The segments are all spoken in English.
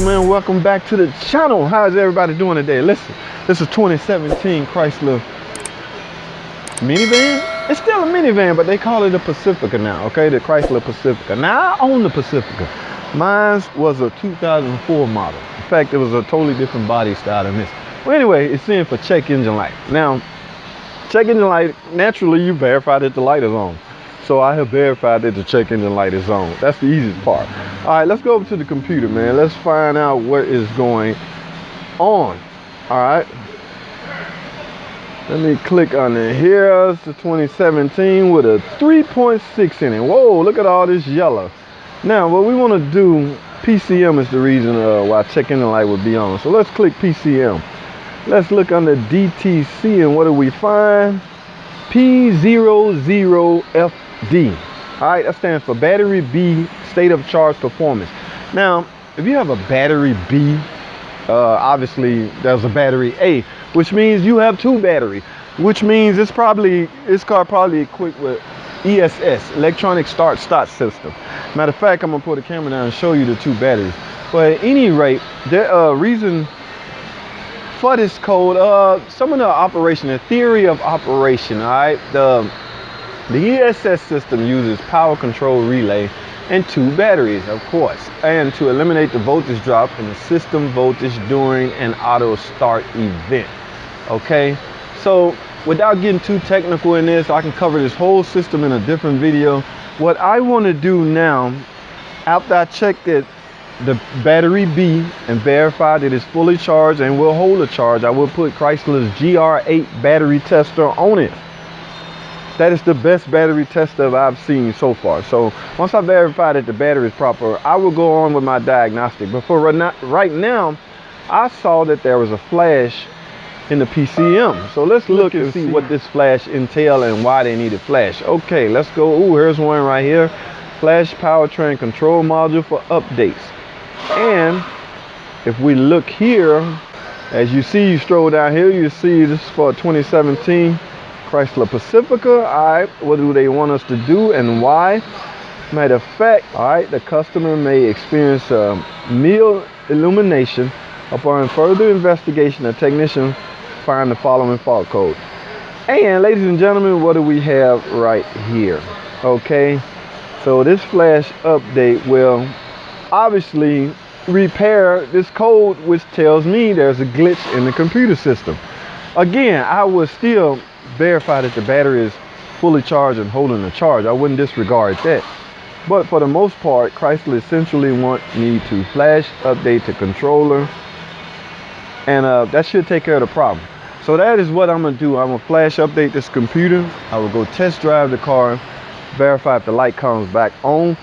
and welcome back to the channel. How's everybody doing today? Listen, this is 2017 Chrysler minivan. It's still a minivan, but they call it a Pacifica now, okay? The Chrysler Pacifica. Now, I own the Pacifica. Mine was a 2004 model. In fact, it was a totally different body style than this. Well, anyway, it's in for check engine light. Now, check engine light, naturally, you verify that the light is on. So I have verified that the check engine light is on. That's the easiest part. All right, let's go over to the computer, man. Let's find out what is going on. All right. Let me click on it. Here's the 2017 with a 3.6 in it. Whoa, look at all this yellow. Now, what we want to do, PCM is the reason why check engine light would be on. So let's click PCM. Let's look under DTC, and what do we find? P00FD. All right, that stands for battery B state of charge performance. Now, if you have a battery B, obviously there's a battery A, which means you have two batteries, which means this car probably equipped with ESS, electronic start-stop system. Matter of fact, I'm gonna put the camera down and show you the two batteries. But at any rate, the reason for this code, some of the operation, the theory of operation, all right, the ESS system uses power control relay and two batteries, of course, and to eliminate the voltage drop in the system voltage during an auto start event. Okay, so without getting too technical in this, I can cover this whole system in a different video. What I want to do now, after I check that the battery B and verify that it's fully charged and will hold a charge, I will put Chrysler's GR8 battery tester on it. That is the best battery tester I've seen so far. So once I verify that the battery is proper, I will go on with my diagnostic. But for right now, I saw that there was a flash in the PCM. So let's look and see what this flash entails and why they need a flash. Okay, let's go. Ooh, here's one right here. Flash powertrain control module for updates. And if we look here, as you see, you stroll down here, you see this is for 2017 Chrysler Pacifica. All right, what do they want us to do and why? Matter of fact, all right, the customer may experience meal illumination. Upon further investigation, a technician find the following fault code. And ladies and gentlemen, what do we have right here? Okay, so this flash update will obviously repair this code, which tells me there's a glitch in the computer system. Again, I would still verify that the battery is fully charged and holding the charge. I wouldn't disregard that. But for the most part, Chrysler essentially want me to flash update the controller, and that should take care of the problem. So that is what I'm gonna do. I'm gonna flash update this computer. I will go test drive the car, verify if the light comes back on.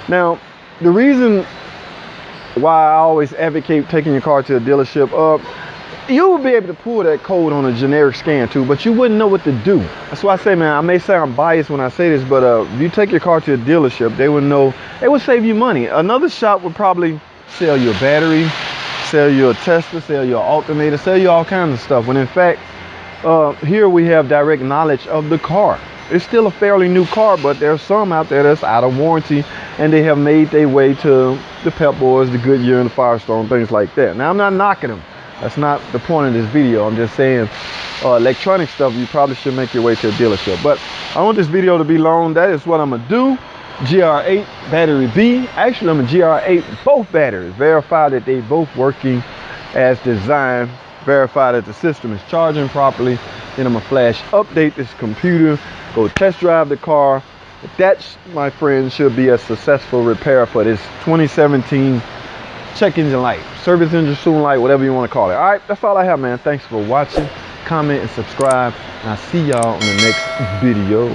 Now, the reason why I always advocate taking your car to a dealership, you will be able to pull that code on a generic scan too, but you wouldn't know what to do. That's why I say, man, I may sound biased when I say this, but if you take your car to a dealership, they would know, it would save you money. Another shop would probably sell you a battery, sell you a tester, sell you an alternator, sell you all kinds of stuff. When in fact, here we have direct knowledge of the car. It's still a fairly new car, but there's some out there that's out of warranty, and they have made their way to the Pep Boys, the Goodyear, and the Firestone, things like that. Now, I'm not knocking them. That's not the point of this video. I'm just saying electronic stuff, you probably should make your way to a dealership. But I want this video to be long. That is what I'm gonna do. GR8 battery B. Actually, I'm gonna GR8 both batteries. Verify that they both working as designed. Verify that the system is charging properly. Then I'm gonna flash update this computer. Go test drive the car. That, my friend, should be a successful repair for this 2017 check engine light, service engine soon light, whatever you want to call it. All right, that's all I have, man. Thanks for watching. Comment and subscribe, and I'll see y'all on the next video.